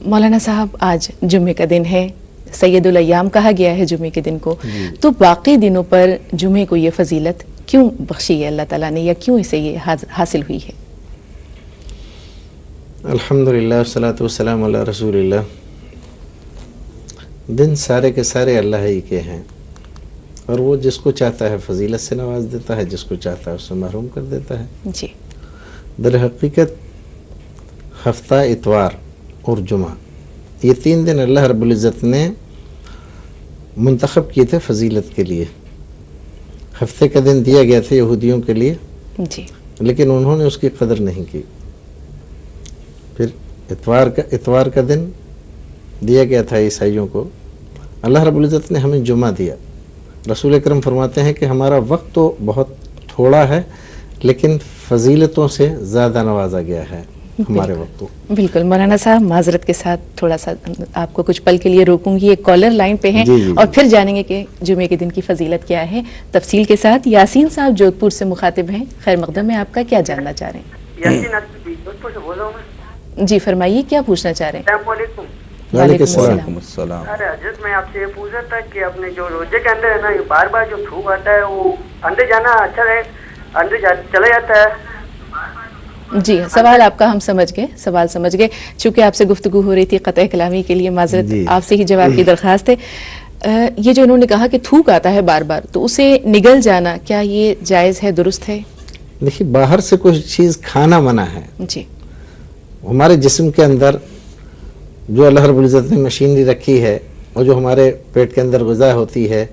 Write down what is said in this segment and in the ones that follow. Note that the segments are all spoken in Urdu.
مولانا صاحب آج جمعے کا دن ہے، سیدُ الایام کہا گیا ہے جمعے کے دن کو، تو باقی دنوں پر جمعے کو یہ فضیلت کیوں بخشی ہے اللہ تعالیٰ نے، یا کیوں اسے یہ حاصل ہوئی ہے؟ الحمدللہ والصلاۃ والسلام علی رسول اللہ۔ دن سارے کے سارے اللہ ہی کے ہیں، اور وہ جس کو چاہتا ہے فضیلت سے نواز دیتا ہے، جس کو چاہتا ہے اس سے محروم کر دیتا ہے۔ جی، در حقیقت ہفتہ اتوار اور جمعہ یہ 3 دن اللہ رب العزت نے منتخب کیے تھے فضیلت کے لیے۔ ہفتے کا دن دیا گیا تھا یہودیوں کے لیے، جی، لیکن انہوں نے اس کی قدر نہیں کی۔ پھر اتوار کا دن دیا گیا تھا عیسائیوں کو، اللہ رب العزت نے ہمیں جمعہ دیا۔ رسول اکرم فرماتے ہیں کہ ہمارا وقت تو بہت تھوڑا ہے، لیکن فضیلتوں سے زیادہ نوازا گیا ہے ہمارے وقت کو۔ بالکل مولانا صاحب، معذرت کے ساتھ تھوڑا سا آپ کو کچھ پل کے لیے روکوں گی، ایک کالر لائن پہ ہیں اور پھر جانیں گے کہ جمعے کے دن کی فضیلت کیا ہے تفصیل کے ساتھ۔ یاسین صاحب جودھ پور سے مخاطب ہیں، خیر مقدم ہے آپ کا، کیا جاننا چاہ رہے ہیں؟ یاسین جودھ پور سے بول رہا ہوں میں۔ جی فرمائیے، کیا پوچھنا چاہ رہے ہیں؟ السلام علیکم۔ وعلیکم السلام۔ ارے حضرت، میں آپ سے یہ پوچھ رہا تھا کہ اپنے جو روزے کے اندر ہے نا، یہ بار بار جو تھوک آتا ہے وہ اندر جانا اچھا ہے، اندر چلا جاتا ہے؟ جی، سوال آپ کا ہم سمجھ گئے، چونکہ آپ سے گفتگو ہو رہی تھی قطع کلامی کے لیے معذرت، آپ سے ہی جواب کی درخواست ہے۔ یہ جو انہوں نے کہا کہ تھوک آتا ہے بار بار، تو اسے نگل جانا کیا یہ جائز ہے، درست ہے؟ دیکھیے، باہر سے کوئی چیز کھانا منع ہے۔ جی، ہمارے جسم کے اندر جو اللہ رب العزت نے مشینری رکھی ہے اور جو ہمارے پیٹ کے اندر غذا ہوتی ہے،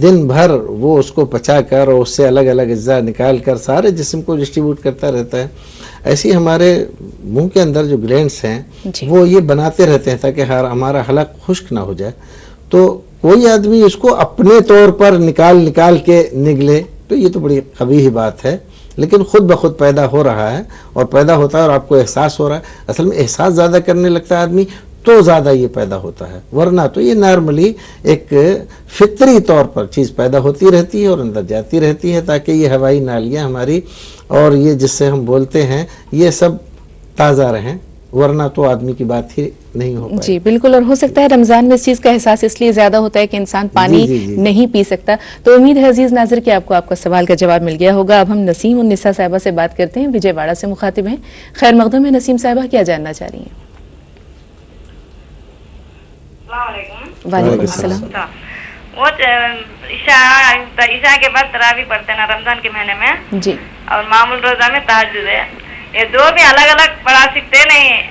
دن بھر وہ اس کو پچا کر اور اس سے الگ الگ اجزاء نکال کر سارے جسم کو ڈسٹریبیوٹ کرتا رہتا ہے۔ ایسی ہمارے منہ کے اندر جو گلینڈس ہیں وہ یہ بناتے رہتے ہیں تاکہ ہمارا حلق خشک نہ ہو جائے۔ تو کوئی آدمی اس کو اپنے طور پر نکال کے نگلے تو یہ تو بڑی قبیح بات ہے، لیکن خود بخود پیدا ہو رہا ہے اور پیدا ہوتا ہے اور آپ کو احساس ہو رہا ہے۔ اصل میں احساس زیادہ کرنے لگتا ہے آدمی تو زیادہ یہ پیدا ہوتا ہے، ورنہ تو یہ نارملی ایک فطری طور پر چیز پیدا ہوتی رہتی ہے اور اندر جاتی رہتی ہے تاکہ یہ ہوائی نالیاں ہماری اور یہ جس سے ہم بولتے ہیں یہ سب تازہ رہیں، ورنہ تو آدمی کی بات ہی نہیں ہو پائے۔ جی بالکل، اور ہو سکتا ہے رمضان میں اس چیز کا احساس اس لیے زیادہ ہوتا ہے کہ انسان پانی نہیں پی سکتا۔ تو امید ہے عزیز ناظر کہ آپ کو آپ کا سوال کا جواب مل گیا ہوگا۔ اب ہم نسیم النساء صاحبہ سے بات کرتے ہیں، وجے واڑہ سے مخاطب ہیں۔ خیر مقدم ہے نسیم صاحبہ، کیا جاننا چاہ رہی ہیں؟ وعلیکم السلام۔ وہ عشاء کے بعد تراویح پڑھتے ہیں نا رمضان کے مہینے میں، جی، اور معمول روزہ میں تہجد ہے، یہ دو بھی الگ الگ پڑھا سکتے نہیں؟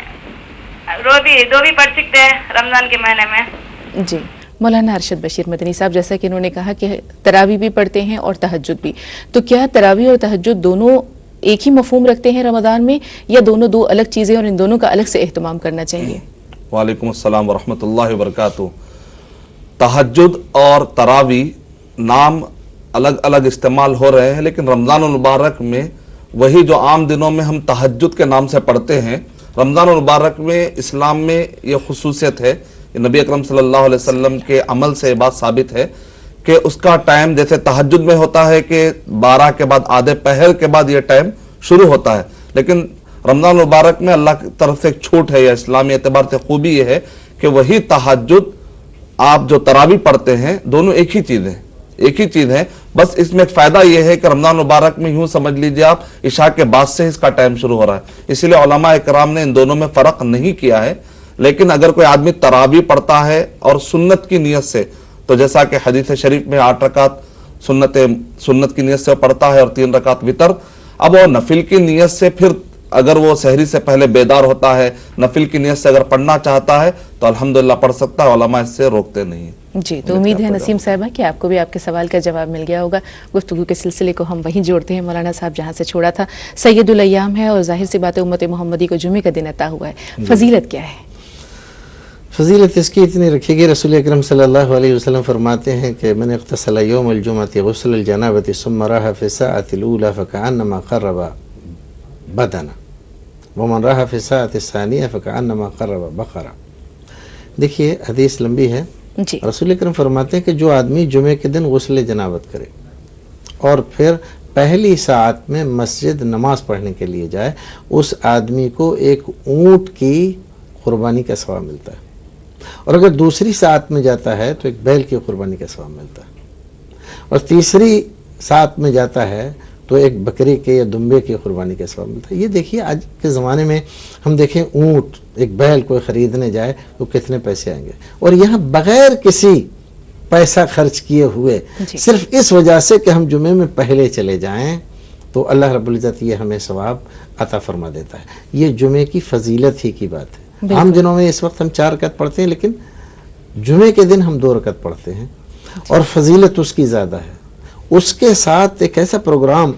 دو بھی پڑھ سکتے ہیں رمضان کے مہینے میں؟ جی مولانا ارشد بشیر مدنی صاحب، جیسا کہ انہوں نے کہا کہ تراویح بھی پڑھتے ہیں اور تہجد بھی، تو کیا تراویح اور تہجد دونوں ایک ہی مفہوم رکھتے ہیں رمضان میں، یا دونوں دو الگ چیزیں اور ان دونوں کا الگ سے اہتمام کرنا چاہیے؟ وعلیکم السلام ورحمۃ اللہ وبرکاتہ۔ تہجد اور تراویح نام الگ الگ استعمال ہو رہے ہیں، لیکن رمضان المبارک میں وہی جو عام دنوں میں ہم تہجد کے نام سے پڑھتے ہیں، رمضان المبارک میں اسلام میں یہ خصوصیت ہے، نبی اکرم صلی اللہ علیہ وسلم کے عمل سے یہ بات ثابت ہے کہ اس کا ٹائم جیسے تہجد میں ہوتا ہے کہ 12 کے بعد آدھے پہر کے بعد یہ ٹائم شروع ہوتا ہے، لیکن رمضان المبارک میں اللہ کی طرف سے ایک چھوٹ ہے، یا اسلامی اعتبار سے خوبی یہ ہے کہ وہی تہجد آپ جو تراویح پڑھتے ہیں دونوں ایک ہی چیز ہے، بس اس میں ایک فائدہ یہ ہے کہ رمضان مبارک میں یوں سمجھ لیجئے آپ عشاء کے بعد سے اس کا ٹائم شروع ہو رہا ہے، اس لیے علماء اکرام نے ان دونوں میں فرق نہیں کیا ہے۔ لیکن اگر کوئی آدمی تراویح پڑھتا ہے اور سنت کی نیت سے، تو جیسا کہ حدیث شریف میں 8 رکعت سنت کی نیت سے پڑھتا ہے اور 3 رکعت وتر، اب وہ نفل کی نیت سے پھر اگر وہ سحری سے پہلے بیدار ہوتا ہے، نفل کی نیت سے اگر پڑھنا چاہتا ہے تو الحمدللہ پڑھ سکتا ہے، علماء اس سے روکتے نہیں۔ جی، تو امید ہے نسیم صاحبہ کہ آپ کو بھی آپ کے سوال کا جواب مل گیا ہوگا۔ گفتگو کے سلسلے کو ہم وہیں جوڑتے ہیں مولانا صاحب جہاں سے چھوڑا تھا۔ سید الایام ہے اور ظاہر سی بات ہے امت محمدی کو جمعے کا دن عطا ہوا ہے، فضیلت کیا ہے؟ فضیلت اس کی اتنی رکھے گی، رسول اکرم صلی اللہ علیہ وسلم فرماتے ہیں کہ من اغتسل یوم الجمعۃ غسل الجنابۃ ثم راح فی الساعۃ الاولى فکأنما قرب بدنا ومن راح فی الساعۃ الثانیہ فکأنما قرب بقرہ۔ دیکھیے حدیث لمبی ہے، جی، رسول اکرم فرماتے ہیں کہ جو آدمی جمعے کے دن غسل جنابت کرے اور پھر پہلی ساعت میں مسجد نماز پڑھنے کے لیے جائے، اس آدمی کو ایک اونٹ کی قربانی کا ثواب ملتا ہے، اور اگر دوسری ساعت میں جاتا ہے تو ایک بیل کی قربانی کا ثواب ملتا ہے، اور تیسری ساعت میں جاتا ہے تو ایک بکری کے یا دمبے کی قربانی کا ثواب ملتا ہے۔ یہ دیکھیے آج کے زمانے میں ہم دیکھیں اونٹ، ایک بیل کوئی خریدنے جائے تو کتنے پیسے آئیں گے، اور یہاں بغیر کسی پیسہ خرچ کیے ہوئے صرف اس وجہ سے کہ ہم جمعے میں پہلے چلے جائیں تو اللہ رب العزت یہ ہمیں ثواب عطا فرما دیتا ہے۔ یہ جمعے کی فضیلت ہی کی بات ہے۔ عام دنوں میں اس وقت ہم 4 رکعت پڑھتے ہیں، لیکن جمعے کے دن ہم 2 رکعت پڑھتے ہیں، اور فضیلت اس کی زیادہ ہے۔ اس کے ساتھ ایک ایسا پروگرام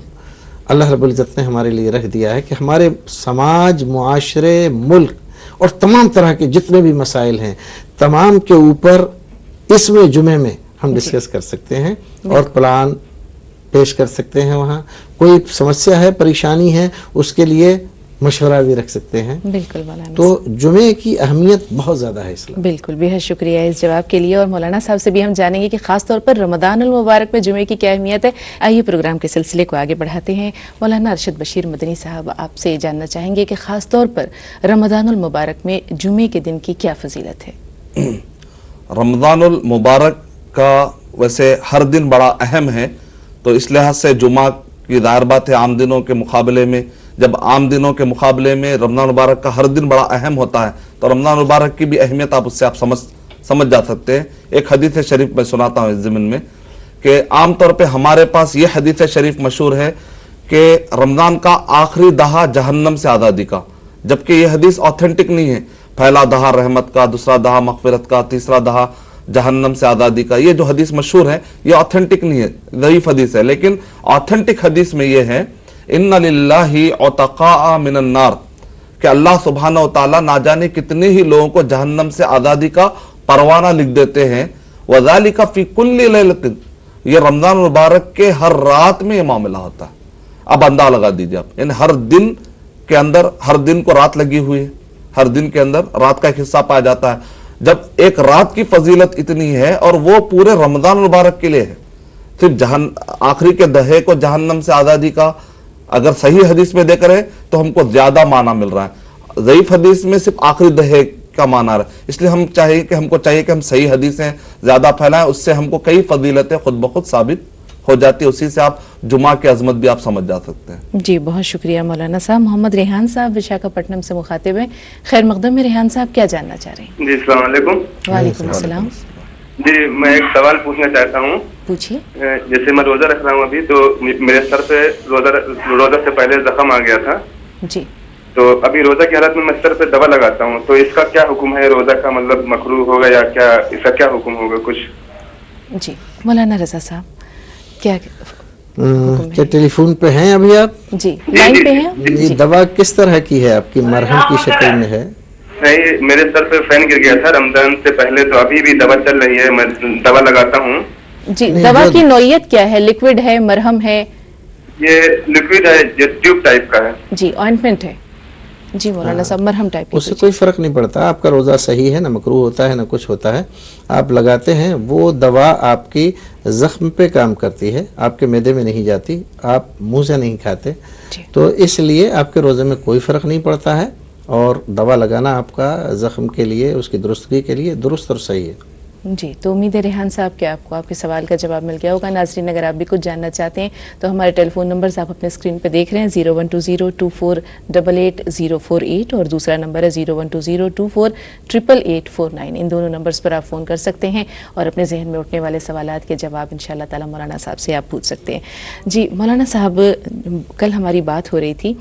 اللہ رب العزت نے ہمارے لیے رکھ دیا ہے کہ ہمارے سماج، معاشرے، ملک اور تمام طرح کے جتنے بھی مسائل ہیں، تمام کے اوپر اس میں جمعے میں ہم ڈسکس کر سکتے ہیں اور پلان پیش کر سکتے ہیں۔ وہاں کوئی سمسیا ہے، پریشانی ہے، اس کے لیے مشورہ بھی رکھ سکتے ہیں۔ بالکل مولانا، تو جمعے کی اہمیت بہت زیادہ ہے اسلام۔ بالکل، بے حد شکریہ اس جواب کے لیے، اور مولانا صاحب سے بھی ہم جانیں گے کہ خاص طور پر رمضان المبارک میں جمعے کی کیا اہمیت ہے۔ آئیے پروگرام کے سلسلے کو آگے بڑھاتے ہیں۔ مولانا ارشد بشیر مدنی صاحب، آپ سے جاننا چاہیں گے کہ خاص طور پر رمضان المبارک میں جمعے کے دن کی کیا فضیلت ہے؟ رمضان المبارک کا ویسے ہر دن بڑا اہم ہے، تو اس لحاظ سے جمعہ کی ظاہر بات ہے عام دنوں کے مقابلے میں، جب عام دنوں کے مقابلے میں رمضان مبارک کا ہر دن بڑا اہم ہوتا ہے تو رمضان مبارک کی بھی اہمیت آپ اس سے سمجھ جا سکتے ہیں۔ ایک حدیث شریف میں سناتا ہوں اس ضمن میں کہ عام طور پہ ہمارے پاس یہ حدیث شریف مشہور ہے کہ رمضان کا آخری دہا جہنم سے آزادی کا، جبکہ یہ حدیث آتھینٹک نہیں ہے۔ پہلا دہا رحمت کا، دوسرا دہا مغفرت کا، تیسرا دہا جہنم سے آزادی کا، یہ جو حدیث مشہور ہے یہ آتھینٹک نہیں ہے، ضعیف حدیث ہے۔ لیکن آتھینٹک حدیث میں یہ ہے ان للہ عتقاء من النار، کہ اللہ سبحانہ و تعالیٰ نہ جانے کتنے ہی لوگوں کو جہنم سے آزادی کا پروانہ لکھ دیتے ہیں۔ وذالک فی کل لیلۃ، یہ رمضان مبارک کے ہر رات میں یہ معاملہ ہوتا ہے۔ اب اندازہ لگا دیجیے آپ، یعنی ہر دن کے اندر، ہر دن کو رات لگی ہوئی ہے، ہر دن کے اندر رات کا ایک حصہ پایا جاتا ہے۔ جب ایک رات کی فضیلت اتنی ہے اور وہ پورے رمضان مبارک کے لیے ہے، صرف آخری کے دہے کو جہنم سے آزادی کا اگر صحیح حدیث میں دیکھ رہے تو ہم کو زیادہ معنی مل رہا ہے، ضعیف حدیث میں صرف آخری دہے کا معنی رہا ہے۔ اس لیے ہم کو چاہیے کہ ہم صحیح حدیثیں زیادہ پھیلائیں، اس سے ہم کو کئی فضیلتیں خود بخود ثابت ہو جاتی ہے، اسی سے آپ جمعہ کی عظمت بھی آپ سمجھ جا سکتے ہیں۔ جی بہت شکریہ مولانا صاحب۔ محمد ریحان صاحب وشاکھاپٹنم سے مخاطب ہیں، خیر مقدم میں ریحان صاحب کیا جاننا چاہ رہے ہیں؟ جی السلام علیکم۔ وعلیکم السلام، جی میں ایک سوال پوچھنا چاہتا ہوں۔ پوچھیے۔ جیسے میں روزہ رکھ رہا ہوں ابھی، تو میرے سر پہ روزہ سے پہلے زخم آ گیا تھا، جی تو ابھی روزہ کی حالت میں میں سر پہ دوا لگاتا ہوں، تو اس کا کیا حکم ہے؟ روزہ کا مطلب مکروہ ہوگا یا کیا، اس کا کیا حکم ہوگا کچھ؟ جی مولانا رضا صاحب کیا کیا ٹیلی فون پہ ہیں ابھی آپ؟ جی لائن پہ ہیں؟ یہ دوا کس طرح کی ہے آپ کی؟ مرہم کی شکل میں ہے؟ نہیں، میرے سر پہ فین گر گیا تھا رمضان سے پہلے، تو ابھی بھی دوا چل رہی ہے، میں دوا لگاتا ہوں۔ جی دوا کی نوعیت کیا ہے؟ لیکوڈ ہے، مرہم ہے؟ یہ لیکوڈ ہے، یہ ٹیوب ٹائپ کا ہے۔ جی آئنٹمنٹ ہے؟ جی مولانا صاحب مرہم ٹائپ اس سے کوئی فرق نہیں پڑتا، آپ کا روزہ صحیح ہے، نہ مکروہ ہوتا ہے نہ کچھ ہوتا ہے، آپ لگاتے ہیں، وہ دوا آپ کی زخم پہ کام کرتی ہے، آپ کے معدے میں نہیں جاتی، آپ منہ سے نہیں کھاتے، تو اس لیے آپ کے روزے میں کوئی فرق نہیں پڑتا ہے، اور دوا لگانا آپ کا زخم کے لیے، اس کی درستگی کے لیے درست اور صحیح ہے۔ جی تو امید ہے ریحان صاحب کہ آپ کو آپ کے سوال کا جواب مل گیا ہوگا۔ ناظرین اگر آپ بھی کچھ جاننا چاہتے ہیں تو ہمارے ٹیلی فون نمبرز آپ اپنے اسکرین پہ دیکھ رہے ہیں، 012024888048 اور دوسرا نمبر ہے 012024888849۔ ان دونوں نمبرز پر آپ فون کر سکتے ہیں اور اپنے ذہن میں اٹھنے والے سوالات کے جواب انشاءاللہ تعالی مولانا صاحب سے آپ پوچھ سکتے ہیں۔ جی مولانا صاحب، کل ہماری بات ہو رہی تھی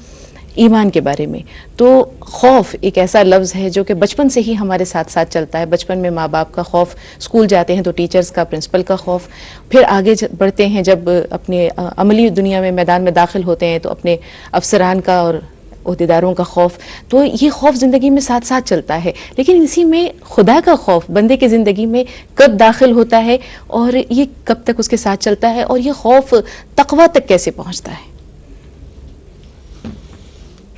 ایمان کے بارے میں، تو خوف ایک ایسا لفظ ہے جو کہ بچپن سے ہی ہمارے ساتھ ساتھ چلتا ہے۔ بچپن میں ماں باپ کا خوف، اسکول جاتے ہیں تو ٹیچرز کا، پرنسپل کا خوف، پھر آگے بڑھتے ہیں جب اپنے عملی دنیا میں میدان میں داخل ہوتے ہیں تو اپنے افسران کا اور عہدیداروں کا خوف، تو یہ خوف زندگی میں ساتھ ساتھ چلتا ہے۔ لیکن اسی میں خدا کا خوف بندے کی زندگی میں کب داخل ہوتا ہے اور یہ کب تک اس کے ساتھ چلتا ہے، اور یہ خوف تقویٰ تک کیسے پہنچتا ہے؟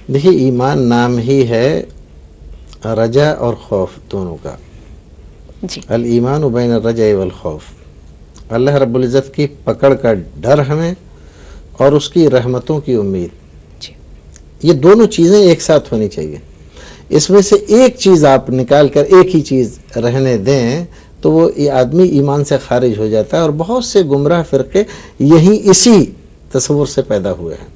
دیکھیے ایمان نام ہی ہے رجا اور خوف دونوں کا، جی الایمان بین الرجع والخوف، اللہ رب العزت کی پکڑ کا ڈر ہمیں اور اس کی رحمتوں کی امید، جی یہ دونوں چیزیں ایک ساتھ ہونی چاہیے۔ اس میں سے ایک چیز آپ نکال کر ایک ہی چیز رہنے دیں تو وہ یہ آدمی ایمان سے خارج ہو جاتا ہے، اور بہت سے گمراہ فرقے یہی اسی تصور سے پیدا ہوئے ہیں۔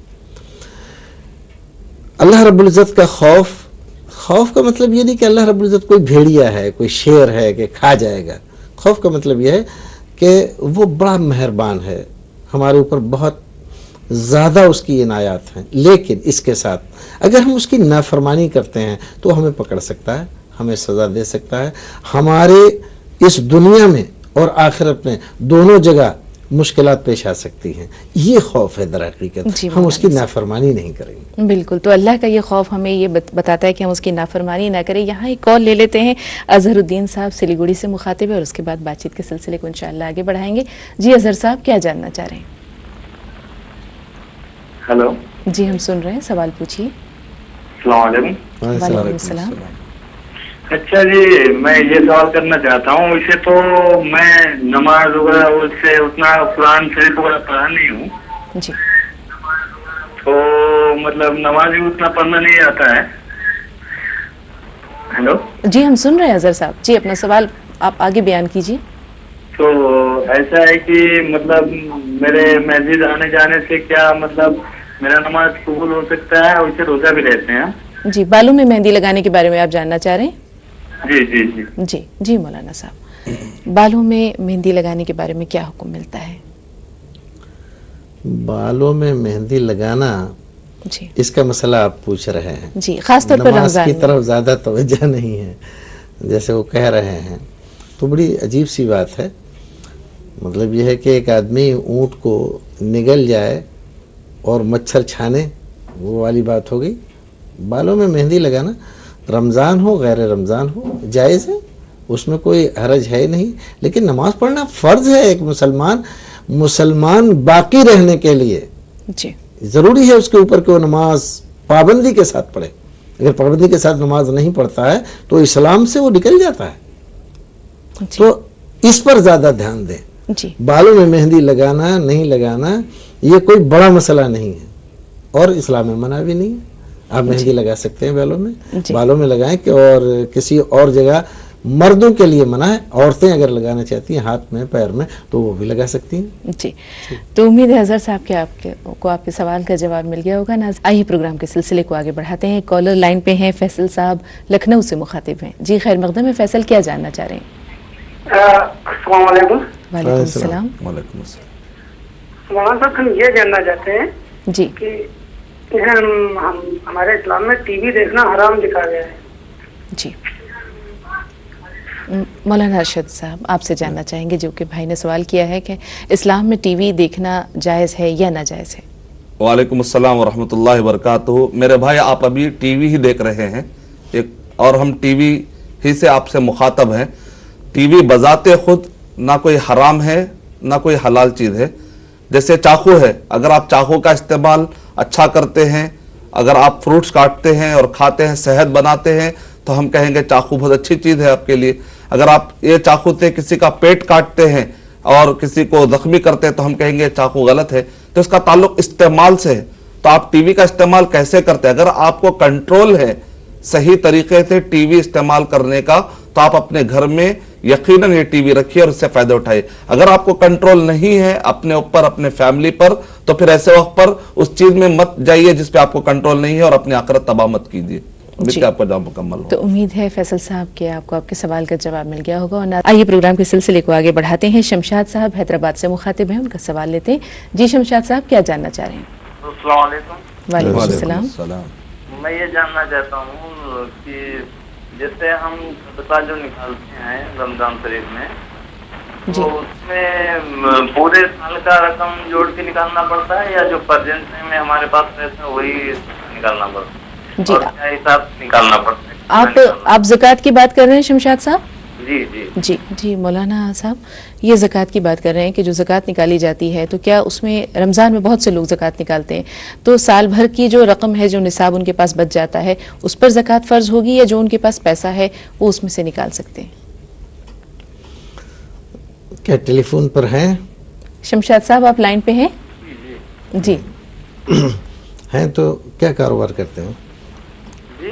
اللہ رب العزت کا خوف کا مطلب یہ نہیں کہ اللہ رب العزت کوئی بھیڑیا ہے، کوئی شیر ہے کہ کھا جائے گا۔ خوف کا مطلب یہ ہے کہ وہ بڑا مہربان ہے، ہمارے اوپر بہت زیادہ اس کی عنایات ہیں، لیکن اس کے ساتھ اگر ہم اس کی نافرمانی کرتے ہیں تو ہمیں پکڑ سکتا ہے، ہمیں سزا دے سکتا ہے، ہمارے اس دنیا میں اور آخرت میں دونوں جگہ مشکلات پیش آ سکتی ہیں۔ یہ خوف ہے در حقیقت، جی، ہم اس کی نافرمانی نہیں کریں گے۔ بالکل، تو اللہ کا یہ خوف ہمیں یہ بتاتا ہے کہ ہم اس کی نافرمانی نہ کریں۔ یہاں ایک کال لے لیتے ہیں، اظہر الدین صاحب سلیگوڑی سے مخاطب ہے، اور اس کے بعد بات چیت کے سلسلے کو انشاءاللہ آگے بڑھائیں گے۔ جی اظہر صاحب، کیا جاننا چاہ رہے ہیں؟ ہیلو، جی ہم سن رہے ہیں، سوال پوچھیے۔ السلام علیکم۔ وعلیکم السلام۔ اچھا جی، میں یہ سوال کرنا چاہتا ہوں، اسے تو میں نماز وغیرہ اس سے اتنا قرآن شریف وغیرہ پڑھا نہیں ہوں، جی تو مطلب نماز بھی اتنا پڑھنا نہیں آتا ہے۔ ہیلو، جی ہم سن رہے ہیں اظہر صاحب، جی اپنا سوال آپ آگے بیان کیجیے۔ تو ایسا ہے کہ مطلب میرے مسجد آنے جانے سے کیا مطلب میرا نماز قبول ہو سکتا ہے، اور اسے روزہ بھی رہتے ہیں؟ جی، بالوں میں مہندی لگانے کے بارے میں آپ جاننا چاہ رہے ہیں؟ جی جی جی جی جی مولانا صاحب، بالوں میں مہندی لگانے کے بارے میں کیا حکم ملتا ہے؟ بالوں میں مہندی لگانا، جی اس کا مسئلہ آپ پوچھ رہے ہیں، جی، خاص طور پر نماز رمضان کی میں۔ طرف زیادہ توجہ نہیں ہے جیسے وہ کہہ رہے ہیں، تو بڑی عجیب سی بات ہے۔ مطلب یہ ہے کہ ایک آدمی اونٹ کو نگل جائے اور مچھر چھانے، وہ والی بات ہو گئی۔ بالوں میں مہندی لگانا رمضان ہو غیر رمضان ہو جائز ہے، اس میں کوئی حرج ہے نہیں، لیکن نماز پڑھنا فرض ہے ایک مسلمان باقی رہنے کے لیے۔ جی ضروری ہے اس کے اوپر کہ وہ نماز پابندی کے ساتھ پڑھے۔ اگر پابندی کے ساتھ نماز نہیں پڑھتا ہے تو اسلام سے وہ نکل جاتا ہے۔ جی تو اس پر زیادہ دھیان دیں۔ جی بالوں میں مہندی لگانا نہیں لگانا یہ کوئی بڑا مسئلہ نہیں ہے، اور اسلام میں منع بھی نہیں ہے۔ آپ مہندی لگا سکتے ہیں بالوں میں، جی بالوں میں لگائیں کہ، اور کسی اور جگہ مردوں کے لیے منع ہے، عورتیں اگر لگانا چاہتی ہیں ہاتھ میں پیر میں تو وہ بھی لگا سکتی ہیں۔ جی، تو امید ہے اظہر صاحب کہ آپ کے سوال کا جواب مل گیا ہوگا۔ آئیے پروگرام کے سلسلے کو آگے بڑھاتے ہیں۔ کالر لائن پہ ہیں، فیصل صاحب لکھنؤ سے مخاطب ہیں۔ جی خیر مقدم ہے، فیصل کیا جاننا چاہ رہے ہیں؟ السلام علیکم۔ وعلیکم السلام۔ وعلیکم السلام۔ مولانا صاحب، ہم یہ جاننا چاہتے ہیں جی کہ ہمارے اسلام میں ٹی وی دیکھنا حرام لکھا گیا ہے۔ جی، مولانا ارشد صاحب آپ سے جاننا چاہیں گے، جو کہ بھائی نے سوال کیا ہے کہ اسلام میں ٹی وی دیکھنا جائز ہے یا ناجائز ہے؟ وعلیکم السلام ورحمۃ اللہ وبرکاتہ۔ میرے بھائی، آپ ابھی ٹی وی ہی دیکھ رہے ہیں، اور ہم ٹی وی ہی سے آپ سے مخاطب ہیں۔ ٹی وی بذات خود نہ کوئی حرام ہے نہ کوئی حلال چیز ہے۔ جیسے چاقو ہے، اگر آپ چاقو کا استعمال اچھا کرتے ہیں، اگر آپ فروٹس کاٹتے ہیں اور کھاتے ہیں، صحت بناتے ہیں، تو ہم کہیں گے چاقو بہت اچھی چیز ہے آپ کے لیے۔ اگر آپ یہ چاقو سے کسی کا پیٹ کاٹتے ہیں اور کسی کو زخمی کرتے ہیں تو ہم کہیں گے چاقو غلط ہے۔ تو اس کا تعلق استعمال سے ہے۔ تو آپ ٹی وی کا استعمال کیسے کرتے ہیں؟ اگر آپ کو کنٹرول ہے صحیح طریقے سے ٹی وی استعمال کرنے کا، تو آپ اپنے گھر میں یقیناً یہ ٹی وی رکھیے اور اس سے فائدہ اٹھائیے۔ اگر آپ کو کنٹرول نہیں ہے اپنے اوپر، اپنے فیملی پر، تو پھر ایسے وقت پر اس چیز میں مت جائیے جس پہ آپ کو کنٹرول نہیں ہے، اور اپنی آخرت تباہ مت کیجیے۔ جی، آپ کا جواب مکمل ہو۔ تو امید ہے فیصل صاحب کہ آپ کو آپ کے سوال کا جواب مل گیا ہوگا۔ اور آئیے پروگرام کے سلسلے کو آگے بڑھاتے ہیں۔ شمشاد صاحب حیدرآباد سے مخاطب ہیں، ان کا سوال لیتے ہیں۔ جی شمشاد صاحب کیا جاننا چاہ رہے ہیں؟ السلام علیکم۔ وعلیکم السلام۔ میں یہ جاننا چاہتا ہوں کہ جیسے ہم صدقہ جو نکالتے ہیں رمضان شریف میں، جی تو اس میں پورے سال کا رقم جوڑ کے نکالنا پڑتا ہے، یا جو پرجنسی میں ہمارے پاس پیسہ وہی نکالنا پڑتا ہے؟ جی، اور کیا حساب نکالنا پڑتا ہے؟ آپ زکوٰۃ کی بات کر رہے ہیں شمشاد صاحب؟ جی جی جی جی مولانا صاحب، یہ زکوٰۃ کی بات کر رہے ہیں کہ جو زکوٰۃ نکالی جاتی ہے، تو کیا اس میں رمضان میں بہت سے لوگ زکوٰۃ نکالتے ہیں، تو سال بھر کی جو رقم ہے، جو نصاب ان کے پاس بچ جاتا ہے، اس پر زکوٰۃ فرض ہوگی، یا جو ان کے پاس پیسہ ہے وہ اس میں سے نکال سکتے ہیں؟ کیا ٹیلی فون پر ہیں؟ شمشاد صاحب آپ لائن پہ ہیں؟ جی ہیں تو کیا کاروبار کرتے ہیں؟ جی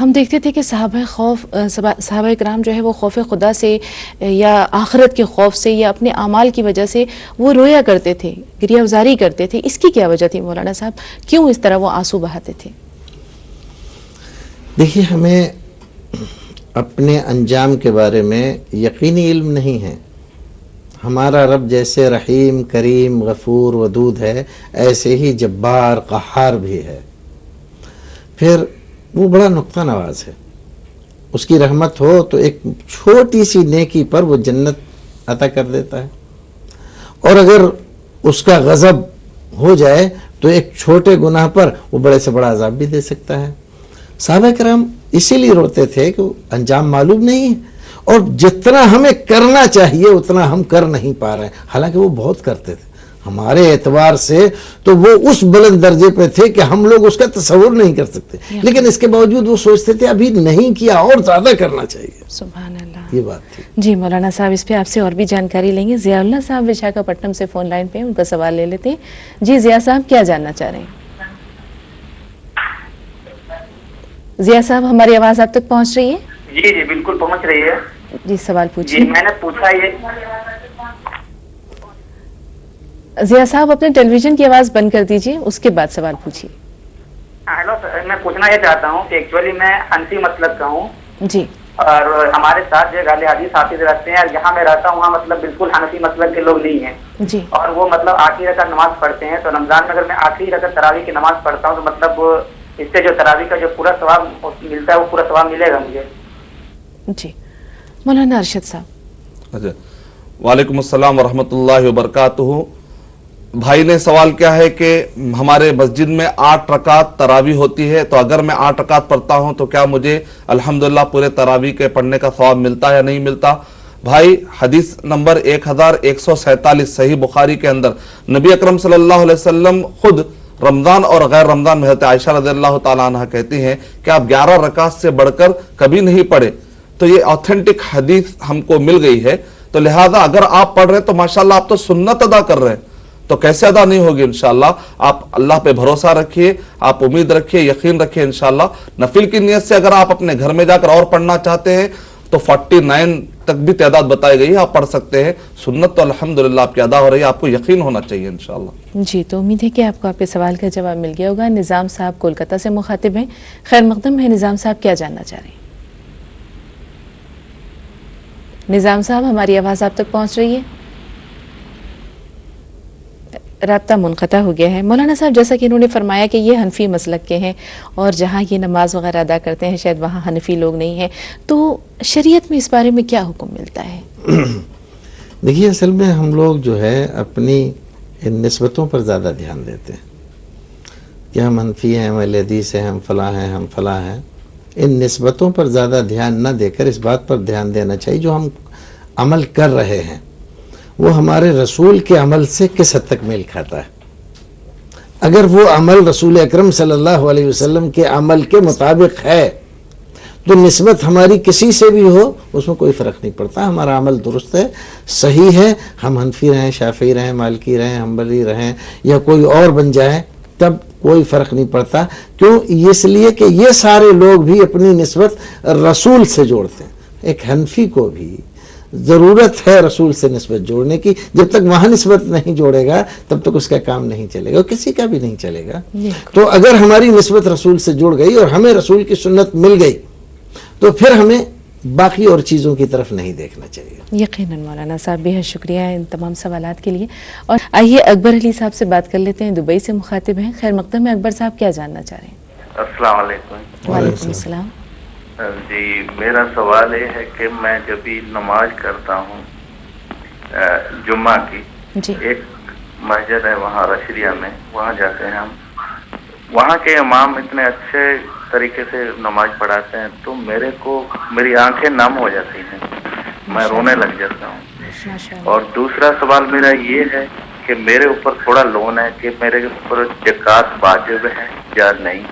ہم دیکھتے تھے کہ صحابہ اکرام جو ہے وہ خوف خدا سے یا آخرت کے خوف سے یا اپنے اعمال کی وجہ سے وہ رویا کرتے تھے، گریہ ازاری کرتے تھے. اس کی کیا وجہ تھی مولانا صاحب؟ کیوں اس طرح وہ آنسو بہاتے تھے؟ دیکھیے، ہمیں اپنے انجام کے بارے میں یقینی علم نہیں ہے. ہمارا رب جیسے رحیم، کریم، غفور، ودود ہے، ایسے ہی جبار، قہار بھی ہے. پھر وہ بڑا نقطہ نواز ہے. اس کی رحمت ہو تو ایک چھوٹی سی نیکی پر وہ جنت عطا کر دیتا ہے، اور اگر اس کا غضب ہو جائے تو ایک چھوٹے گناہ پر وہ بڑے سے بڑا عذاب بھی دے سکتا ہے. صحابہ کرام اسی لیے روتے تھے کہ انجام معلوم نہیں ہے، اور جتنا ہمیں کرنا چاہیے اتنا ہم کر نہیں پا رہے ہیں. حالانکہ وہ بہت کرتے تھے. ہمارے اعتبار سے تو وہ اس بلند درجے پہ تھے کہ ہم لوگ اس کا تصور نہیں کر سکتے، لیکن اس کے باوجود وہ سوچتے تھے ابھی نہیں کیا اور زیادہ کرنا چاہیے. سبحان اللہ، یہ بات تھی. جی مولانا صاحب، اس پہ آپ سے اور بھی جانکاری لیں گے. ضیاء اللہ صاحب وشاکھاپٹنم سے فون لائن پہ، ان کا سوال لے لیتے ہیں. جی ضیاء صاحب، کیا جاننا چاہ رہے ہیں؟ ضیاء صاحب، ہماری آواز آپ تک پہنچ رہی ہے؟ جی جی بالکل پہنچ رہی ہے. جی سوال جی پوچھیے. میں نے پوچھا یہ ضیاء صاحب اپنے ٹیلی ویژن کی آواز بند کر دیجئے، اس کے بعد سوال پوچھیے. ہیلو سر، میں پوچھنا یہ چاہتا ہوں کہ ایکچولی میں حنفی مسلک کا ہوں، جی اور ہمارے ساتھ جو اہل حدیث حافظ رہتے ہیں، اور جہاں میں رہتا ہوں وہاں مطلب بالکل حنفی مسلک کے لوگ نہیں ہیں. جی اور وہ مطلب آخری رکعت نماز پڑھتے ہیں. تو رمضان میں اگر میں آخری رکعت تراویح کی نماز پڑھتا ہوں تو مطلب اس سے جو تراویح کا جو پورا ثواب ملتا ہے وہ پورا ثواب ملے گا مجھے؟ جی مولانا ارشد صاحب. اچھا، وعلیکم السلام ورحمۃ اللہ وبرکاتہ. بھائی نے سوال کیا ہے کہ ہمارے مسجد میں 8 رکعت تراویح ہوتی ہے، تو اگر میں 8 رکعت پڑھتا ہوں تو کیا مجھے الحمدللہ پورے تراویح کے پڑھنے کا ثواب ملتا ہے یا نہیں ملتا؟ بھائی، حدیث نمبر 1147 صحیح بخاری کے اندر نبی اکرم صلی اللہ علیہ وسلم خود رمضان اور غیر رمضان میں حضرت عائشہ رضی اللہ تعالیٰ عنہ کہتی ہیں کہ آپ 11 رکعت سے بڑھ کر کبھی نہیں پڑھے. تو یہ آتھینٹک حدیث ہم کو مل گئی ہے. تو لہذا اگر آپ پڑھ رہے ہیں تو ماشاءاللہ آپ تو سنت ادا کر رہے ہیں، تو کیسے ادا نہیں ہوگی؟ انشاءاللہ آپ اللہ پہ بھروسہ رکھیے، آپ امید رکھیے، یقین رکھیے. انشاءاللہ نفل کی نیت سے اگر آپ اپنے گھر میں جا کر اور پڑھنا چاہتے ہیں تو 49 تک بھی تعداد بتائی گئی ہے، آپ پڑھ سکتے ہیں. سنت تو الحمدللہ آپ کی ادا ہو رہی ہے، آپ کو یقین ہونا چاہیے انشاءاللہ. جی تو امید ہے کہ آپ کو آپ کے سوال کا جواب مل گیا ہوگا. نظام صاحب کولکتہ سے مخاطب ہیں. خیر مقدم ہے نظام صاحب، کیا جاننا چاہ رہے ہیں؟ نظام صاحب، ہماری آواز آپ تک پہنچ رہی ہے؟ رابطہ منقطع ہو گیا ہے. مولانا صاحب، جیسا کہ انہوں نے فرمایا کہ یہ حنفی مسلک کے ہیں اور جہاں یہ نماز وغیرہ ادا کرتے ہیں شاید وہاں حنفی لوگ نہیں ہیں، تو شریعت میں اس بارے میں کیا حکم ملتا ہے؟ دیکھیے، اصل میں ہم لوگ جو ہے اپنی ان نسبتوں پر زیادہ دھیان دیتے ہیں کہ ہم حنفی ہیں، ہم اہل حدیث ہیں، ہم فلاں ہیں، ہم فلاں ہیں. ان نسبتوں پر زیادہ دھیان نہ دے کر اس بات پر دھیان دینا چاہیے جو ہم عمل کر رہے ہیں وہ ہمارے رسول کے عمل سے کس حد تک میل کھاتا ہے. اگر وہ عمل رسول اکرم صلی اللہ علیہ وسلم کے عمل کے مطابق ہے تو نسبت ہماری کسی سے بھی ہو اس میں کوئی فرق نہیں پڑتا. ہمارا عمل درست ہے، صحیح ہے. ہم حنفی رہیں، شافعی رہیں، مالکی رہیں، حنبلی رہیں یا کوئی اور بن جائیں، تب کوئی فرق نہیں پڑتا. کیوں؟ اس لیے کہ یہ سارے لوگ بھی اپنی نسبت رسول سے جوڑتے ہیں. ایک حنفی کو بھی ضرورت ہے رسول سے نسبت جوڑنے کی. جب تک وہاں نسبت نہیں جوڑے گا تب تک اس کا کام نہیں چلے گا اور کسی کا بھی نہیں چلے گا. تو اگر ہماری نسبت رسول سے جڑ گئی اور ہمیں رسول کی سنت مل گئی تو پھر ہمیں باقی اور چیزوں کی طرف نہیں دیکھنا چاہیے. یقیناً مولانا صاحب، بے حد شکریہ ان تمام سوالات کے لیے. اور آئیے اکبر علی صاحب سے بات کر لیتے ہیں، دبئی سے مخاطب ہیں. خیر مقدم ہے اکبر صاحب، کیا جاننا چاہ رہے ہیں؟ السلام علیکم. وعلیکم السلام. جی میرا سوال یہ ہے کہ میں جب بھی نماز کرتا ہوں جمعہ کی، جی ایک مسجد ہے وہاں رشریہ میں، وہاں جاتے ہیں ہم. وہاں کے امام اتنے اچھے طریقے سے نماز پڑھاتے ہیں تو میری آنکھیں نم ہو جاتی ہیں، میں رونے لگ جاتا ہوں. اور دوسرا سوال میرا یہ ہے کہ میرے اوپر تھوڑا لون ہے کہ میرے اوپر زکوٰۃ واجب ہے یا نہیں.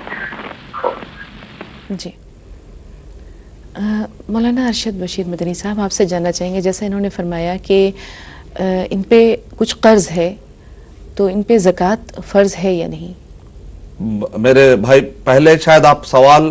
جی مولانا ارشد بشیر مدنی صاحب، آپ سے جاننا چاہیں گے، جیسا انہوں نے فرمایا کہ ان پہ کچھ قرض ہے تو ان پہ زکوٰۃ فرض ہے یا نہیں؟ میرے بھائی، پہلے شاید آپ سوال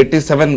87